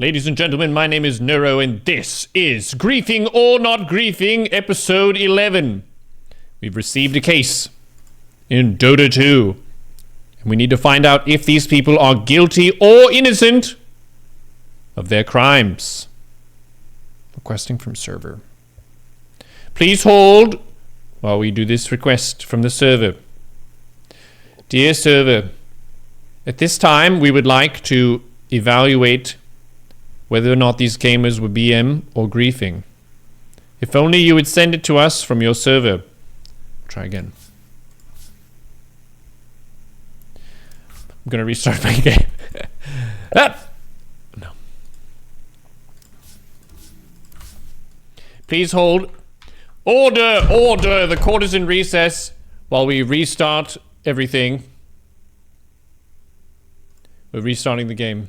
Ladies and gentlemen, my name is Neuro, and this is Griefing or Not Griefing, episode 11. We've received a case in Dota 2, and we need to find out if these people are guilty or innocent of their crimes. Requesting from server. Please hold while we do this request from the server. Dear server, at this time we would like to evaluate whether or not these gamers were BM or griefing. If only you would send it to us from your server. Try again. I'm gonna restart my game. No. Please hold. Order! Order! The court is in recess while we restart everything. We're restarting the game.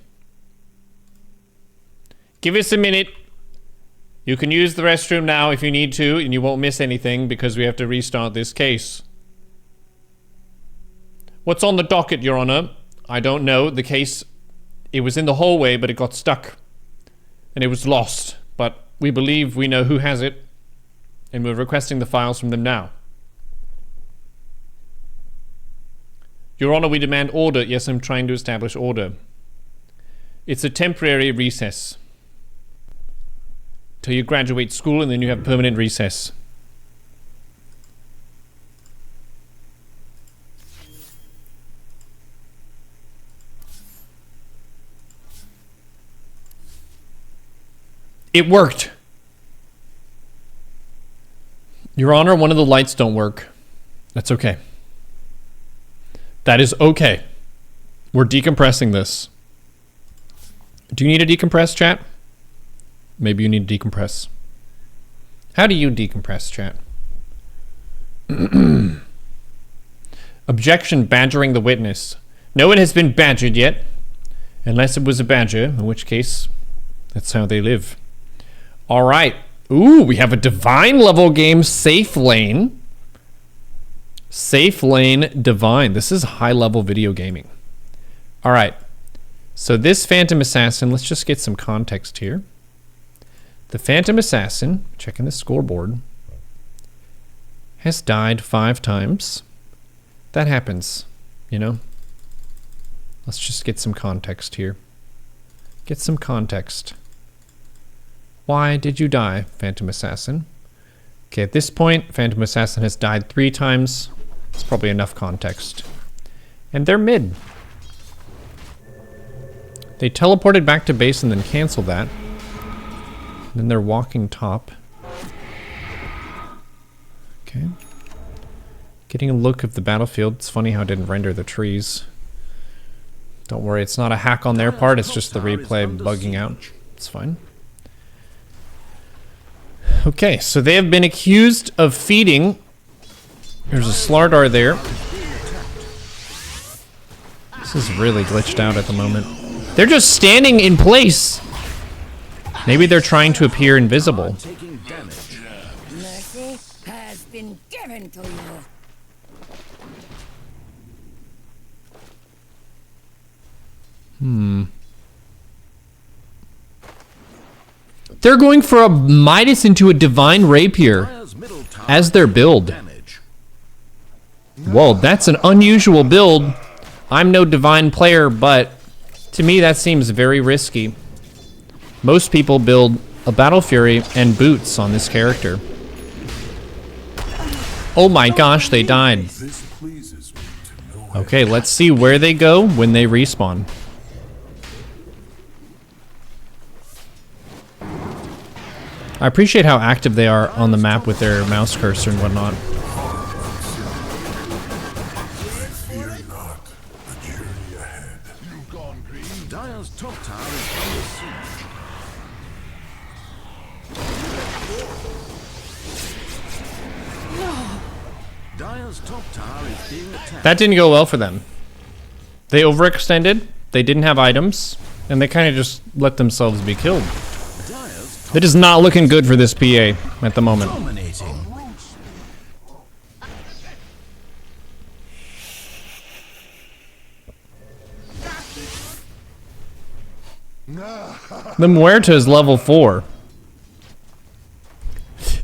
Give us a minute. You can use the restroom now if you need to, and you won't miss anything because we have to restart this case. What's on the docket, Your Honor? I don't know. The case, it was in the hallway, but it got stuck. And it was lost. But we believe we know who has it, and we're requesting the files from them now. Your Honor, we demand order. Yes, I'm trying to establish order. It's a temporary recess. Till you graduate school, and then you have permanent recess. It worked. Your Honor, one of the lights don't work. That's okay. That is okay. We're decompressing this. Do you need to decompress, chat? Maybe you need to decompress. How do you decompress, chat? Objection, badgering the witness. No one has been badgered yet. Unless it was a badger, in which case, that's how they live. Alright. Ooh, we have a divine level game, Safe Lane. Safe Lane Divine. This is high level video gaming. Alright. So this Phantom Assassin, let's just get some context here. The Phantom Assassin, checking the scoreboard, has died 5 times. That happens, you know? Let's just get some context here. Get some context. Why did you die, Phantom Assassin? Okay, at this point, Phantom Assassin has died 3 times. It's probably enough context. And they're mid. They teleported back to base and then canceled that. Then they're walking top. Okay. Getting a look of the battlefield. It's funny how it didn't render the trees. Don't worry, it's not a hack on their part, it's just the replay bugging out. It's fine. Okay, so they have been accused of feeding. There's a Slardar there. This is really glitched out at the moment. They're just standing in place. Maybe they're trying to appear invisible. Mercy has been given to you. They're going for a Midas into a Divine Rapier as their build. Whoa, that's an unusual build. I'm no Divine player, but to me that seems very risky. Most people build a Battle Fury and boots on this character. Oh my gosh, they died. Okay, let's see where they go when they respawn. I appreciate how active they are on the map with their mouse cursor and whatnot. That didn't go well for them. They overextended, they didn't have items, and they kind of just let themselves be killed. It is not looking good for this PA at the moment. The Muerta is level 4.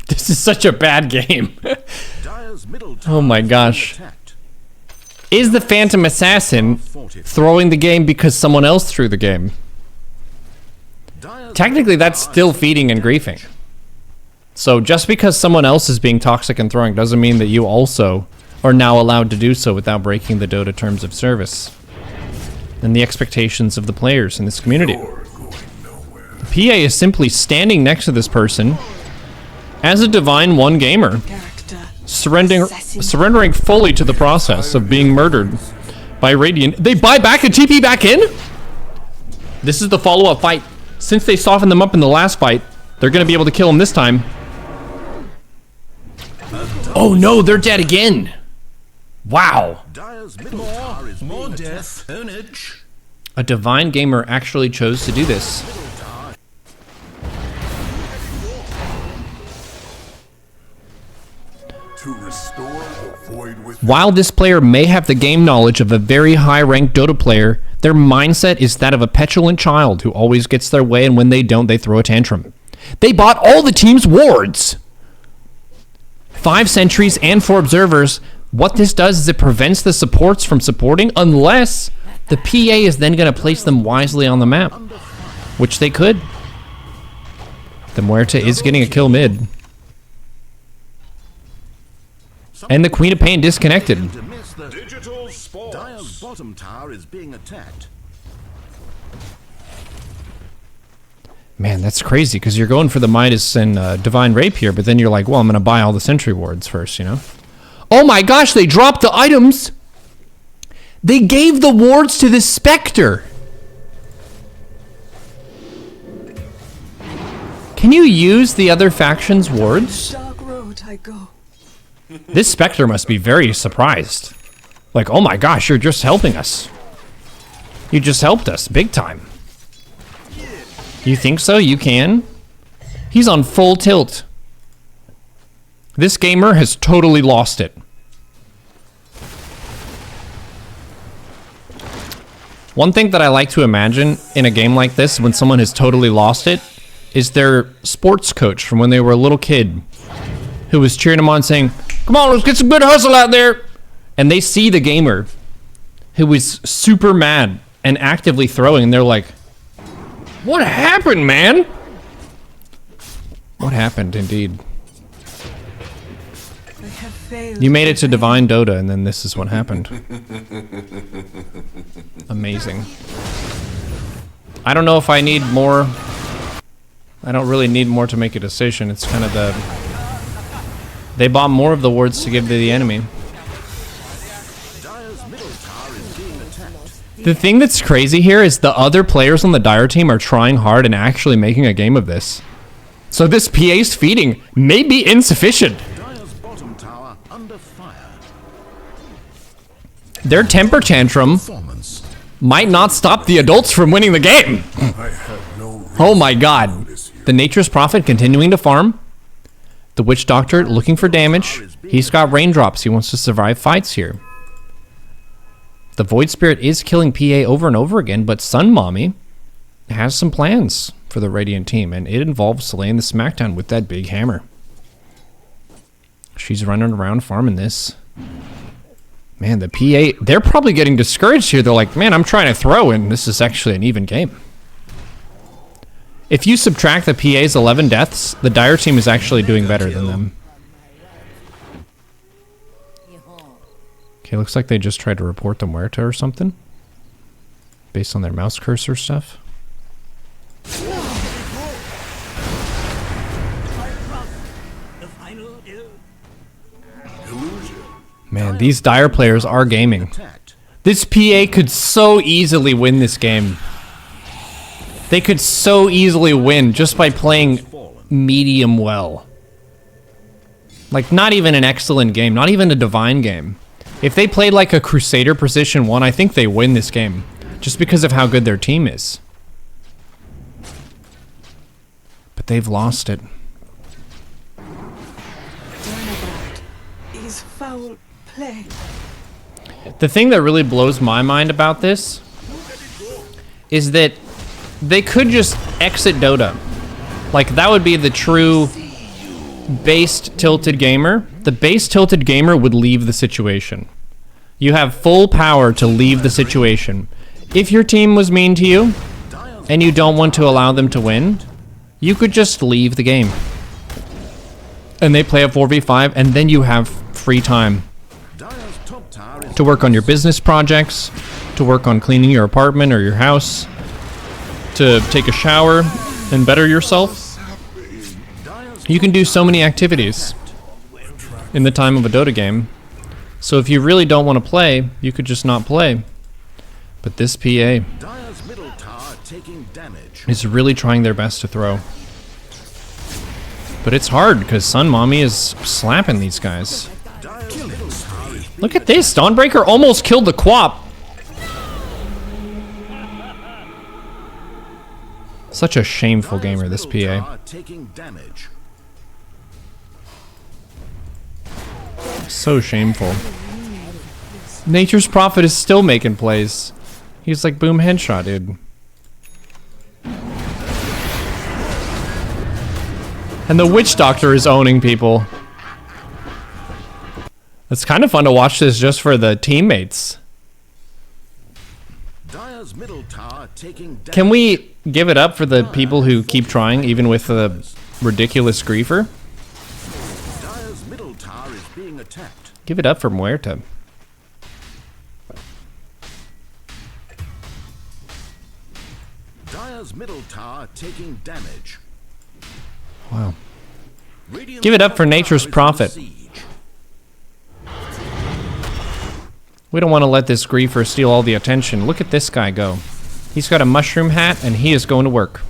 This is such a bad game. Oh my gosh. Is the Phantom Assassin throwing the game because someone else threw the game? Technically, that's still feeding and griefing. So just because someone else is being toxic and throwing doesn't mean that you also are now allowed to do so without breaking the Dota terms of service and the expectations of the players in this community. The PA is simply standing next to this person as a Divine 1 gamer, surrendering fully to the process of being murdered by Radiant. They buy back and TP back in? This is the follow-up fight. Since they softened them up in the last fight, they're going to be able to kill him this time. Oh no, they're dead again. Wow. More death, carnage. A Divine gamer actually chose to do this. While this player may have the game knowledge of a very high-ranked Dota player, their mindset is that of a petulant child who always gets their way, and when they don't, they throw a tantrum. They bought all the team's wards! 5 sentries and 4 observers. What this does is it prevents the supports from supporting unless the PA is then going to place them wisely on the map, which they could. The Muerta is getting a kill mid. And the Queen of Pain disconnected. Dire's bottom tower is being attacked. Man, that's crazy, because you're going for the Midas and Divine Rape here, but then you're like, well, I'm going to buy all the sentry wards first, you know? Oh my gosh, they dropped the items! They gave the wards to the Spectre! Can you use the other faction's wards? Dark road I go. This Spectre must be very surprised. Like, oh my gosh, you're just helping us. You just helped us, big time. You think so? You can? He's on full tilt. This gamer has totally lost it. One thing that I like to imagine in a game like this, when someone has totally lost it, is their sports coach from when they were a little kid, who was cheering them on saying, come on, let's get some good hustle out there. And they see the gamer who is super mad and actively throwing, and they're like, what happened, man? What happened, indeed? I have failed. You made it to Divine Dota, and then this is what happened. Amazing. I don't know if I need more. I don't really need more to make a decision. It's kind of the... They bought more of the wards to give to the enemy. The thing that's crazy here is the other players on the Dire team are trying hard and actually making a game of this. So this PA's feeding may be insufficient. Dire's bottom tower under fire. Their temper tantrum might not stop the adults from winning the game. Oh my god. The Nature's Prophet continuing to farm. The Witch Doctor looking for damage. He's got raindrops. He wants to survive fights here. The Void Spirit is killing PA over and over again, but Sun Mommy has some plans for the Radiant team, and it involves slaying the Smackdown with that big hammer. She's running around farming this. Man, the PA, they're probably getting discouraged here. They're like, man, I'm trying to throw, and this is actually an even game. If you subtract the PA's 11 deaths, the Dire team is actually doing better than them. Okay, looks like they just tried to report the Muerta or something. Based on their mouse cursor stuff. Man, these Dire players are gaming. This PA could so easily win this game. They could so easily win just by playing medium well. Like, not even an excellent game, not even a divine game. If they played like a Crusader Position 1, I think they win this game. Just because of how good their team is. But they've lost it. Is foul play. The thing that really blows my mind about this is that they could just exit Dota. Like, that would be the true based tilted gamer. The base tilted gamer would leave the situation. You have full power to leave the situation. If your team was mean to you, and you don't want to allow them to win, you could just leave the game. And they play a 4v5, and then you have free time to work on your business projects, to work on cleaning your apartment or your house, to take a shower and better yourself. You can do so many activities in the time of a Dota game. So if you really don't want to play, you could just not play. But this PA is really trying their best to throw. But it's hard because Sun Mommy is slapping these guys. Look at this. Dawnbreaker almost killed the Quap. Such a shameful gamer, this PA. So shameful. Nature's Prophet is still making plays. He's like boom headshot, dude. And the Witch Doctor is owning people. It's kind of fun to watch this just for the teammates. Can we give it up for the people who keep trying, even with the ridiculous griefer? Give it up for Muerta. Dire's middle tower taking damage. Wow. Give it up for Nature's Prophet. We don't want to let this griefer steal all the attention. Look at this guy go. He's got a mushroom hat and he is going to work.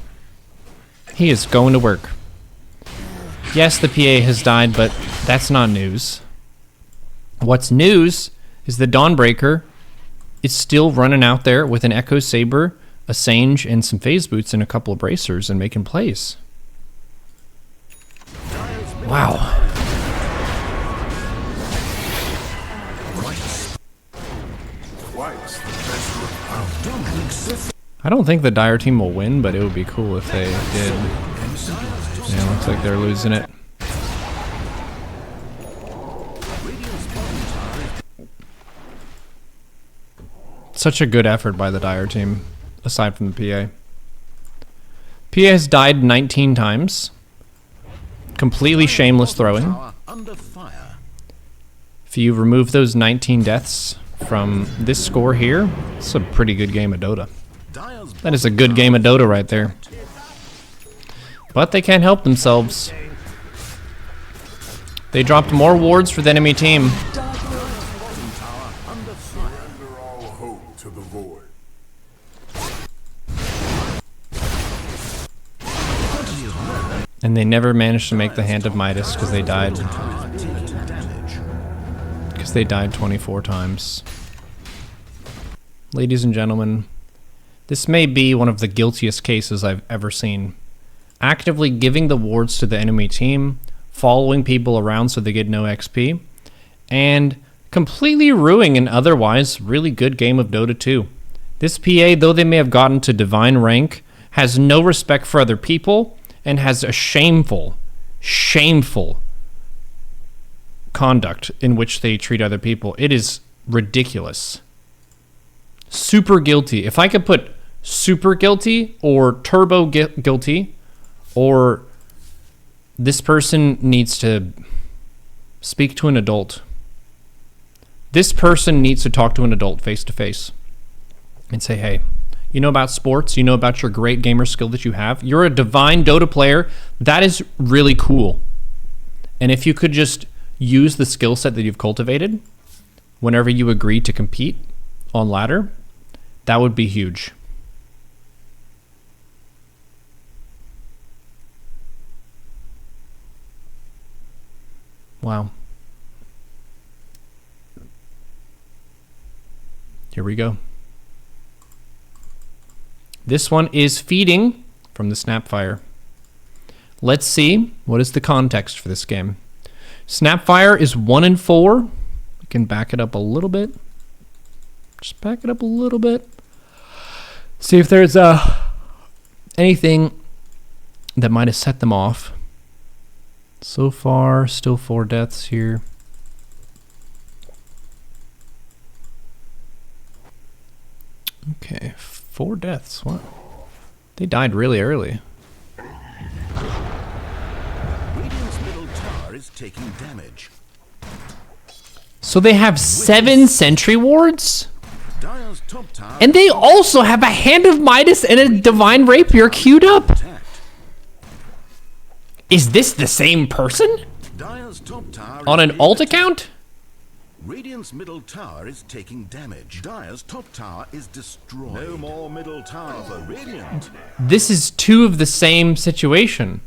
He is going to work. Yes, the PA has died, but that's not news. What's news is the Dawnbreaker is still running out there with an Echo Saber, a Sage, and some phase boots and a couple of bracers and making plays. Wow. I don't think the Dire team will win, but it would be cool if they did. Yeah, looks like they're losing it. Such a good effort by the Dire team, aside from the PA. PA has died 19 times. Completely shameless throwing. If you remove those 19 deaths from this score here, it's a pretty good game of Dota. That is a good game of Dota right there. But they can't help themselves. They dropped more wards for the enemy team. And they never managed to make the Hand of Midas because they died. Because they died 24 times. Ladies and gentlemen, this may be one of the guiltiest cases I've ever seen. Actively giving the wards to the enemy team, following people around so they get no XP, and completely ruining an otherwise really good game of Dota 2. This PA, though they may have gotten to divine rank, has no respect for other people, and has a shameful conduct in which they treat other people. It is ridiculous. Super guilty. If I could put super guilty or turbo guilty, or this person needs to speak to an adult. This person needs to talk to an adult face to face and say, hey, you know about sports, you know about your great gamer skill that you have. You're a divine Dota player. That is really cool. And if you could just use the skill set that you've cultivated whenever you agree to compete on ladder, that would be huge. Wow. Here we go. This one is feeding from the Snapfire. Let's see what is the context for this game. Snapfire is 1-4. We can back it up a little bit. Just back it up a little bit. See if there's a anything that might have set them off. So far, still 4 deaths here. Okay, 4 deaths. What? They died really early. Radiant's middle tower is taking damage. So they have 7 sentry wards? Dire's top tower And they also have a Hand of Midas and a Divine Rapier queued up. attacked. Is this the same person? Dire's top tower On is an being alt attacked. account? Radiant's middle tower is taking damage. Dire's top tower is destroyed. No more middle tower for Radiant. This is 2 of the same situation.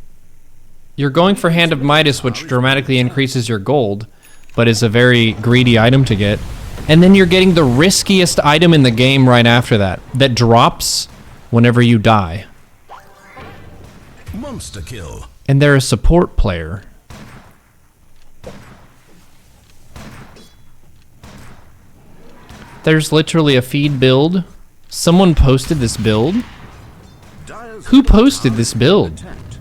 You're going for Hand of Midas, which dramatically increases your gold, but is a very greedy item to get. And then you're getting the riskiest item in the game right after that drops whenever you die. Monster kill. And they're a support player. There's literally a feed build. Someone posted this build. Dire's Who middle posted tower this is being build? attacked.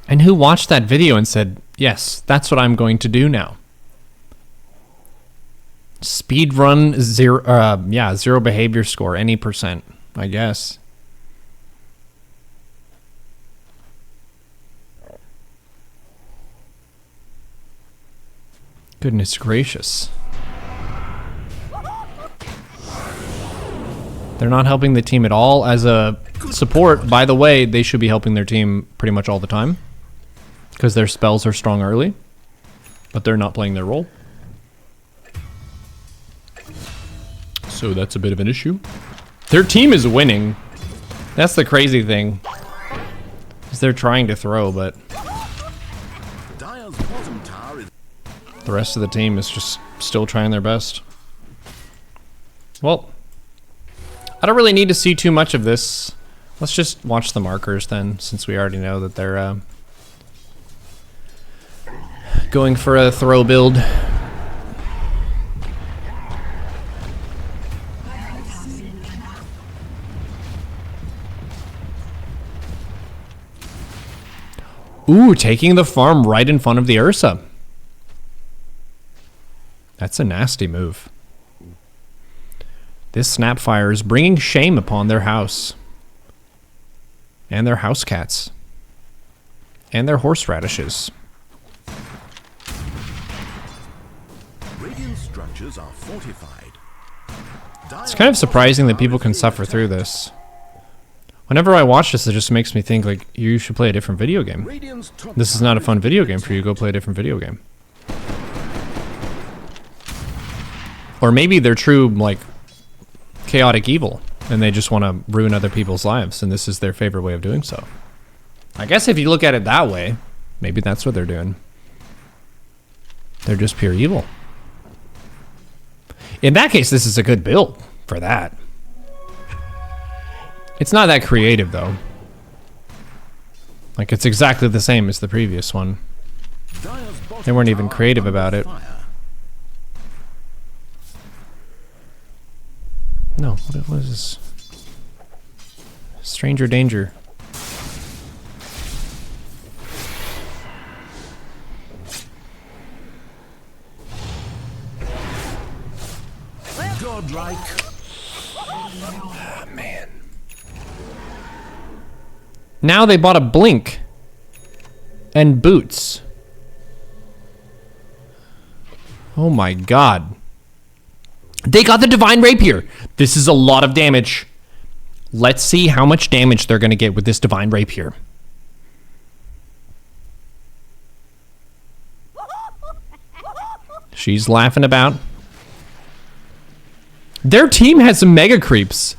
And who watched that video and said, yes, that's what I'm going to do now. Speedrun 0 behavior score, any percent, I guess. Goodness gracious. They're not helping the team at all. As a support, by the way, they should be helping their team pretty much all the time, because their spells are strong early, but they're not playing their role. So that's a bit of an issue. Their team is winning. That's the crazy thing. Is they're trying to throw, but Dire's bottom tower is the rest of the team is just still trying their best. Well, I don't really need to see too much of this. Let's just watch the markers then, since we already know that they're going for a throw build. Ooh, taking the farm right in front of the Ursa. That's a nasty move. This Snapfire is bringing shame upon their house. And their house cats. And their horseradishes. Radiant structures are fortified. It's kind of surprising that people can suffer through this. Whenever I watch this, it just makes me think, like, you should play a different video game. Radiant's top This is tower not a fun video game for you. Go play a different video game. Or maybe they're true, like, chaotic evil, and they just want to ruin other people's lives, and this is their favorite way of doing so. I guess if you look at it that way, maybe that's what they're doing. They're just pure evil. In that case, this is a good build for that. It's not that creative, though. Like, it's exactly the same as the previous one. Dire's bottom They weren't even tower creative under about it. fire. No, what is this? Stranger danger. Godlike. Man. Now they bought a blink. And boots. Oh my god. They got the Divine Rapier. This is a lot of damage. Let's see how much damage they're going to get with this Divine Rapier. She's laughing about. Their team has some mega creeps.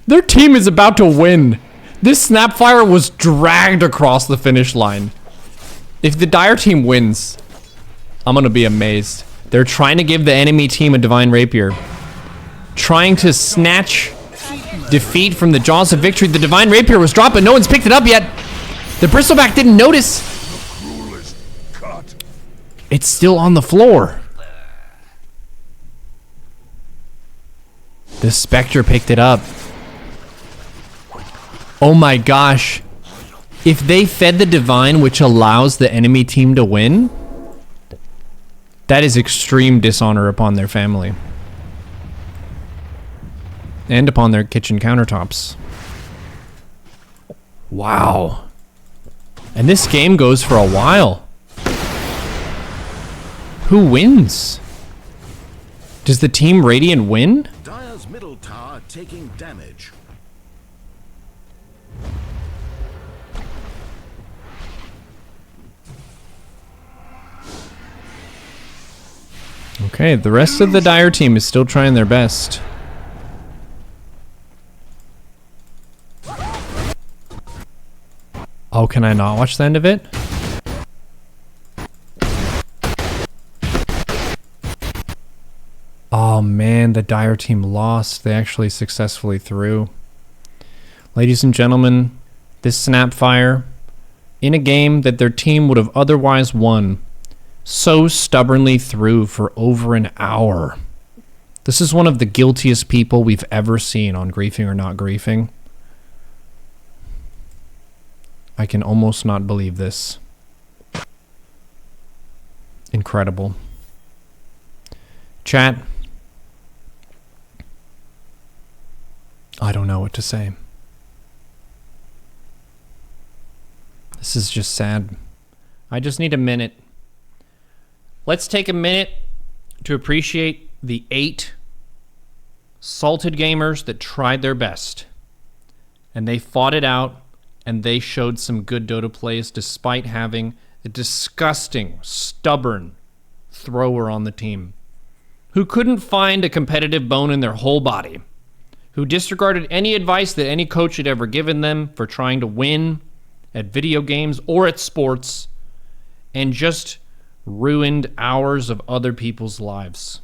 Their team is about to win. This Snapfire was dragged across the finish line. If the Dire team wins, I'm going to be amazed. They're trying to give the enemy team a Divine Rapier. Trying to snatch defeat from the jaws of victory. The Divine Rapier was dropped, but no one's picked it up yet. The Bristleback didn't notice. It's still on the floor. The Spectre picked it up. Oh my gosh. If they fed the divine, which allows the enemy team to win, that is extreme dishonor upon their family. And upon their kitchen countertops. Wow. And this game goes for a while. Who wins? Does the team Radiant win? Dire's middle tower taking damage. Okay, the rest of the Dire team is still trying their best. Oh, can I not watch the end of it? Oh man, the Dire team lost. They actually successfully threw. Ladies and gentlemen, this Snapfire, in a game that their team would have otherwise won, so stubbornly threw for over an hour. This is one of the guiltiest people we've ever seen on Griefing or Not Griefing. I can almost not believe this. Incredible. Chat. I don't know what to say. This is just sad. I just need a minute. Let's take a minute to appreciate the 8 salted gamers that tried their best. And they fought it out, and they showed some good Dota plays despite having a disgusting, stubborn thrower on the team who couldn't find a competitive bone in their whole body, who disregarded any advice that any coach had ever given them for trying to win at video games or at sports, and just ruined hours of other people's lives.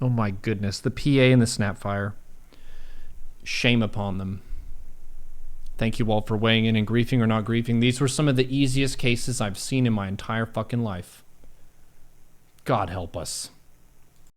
Oh my goodness, the PA and the Snapfire. Shame upon them. Thank you all for weighing in and griefing or not griefing. These were some of the easiest cases I've seen in my entire fucking life. God help us.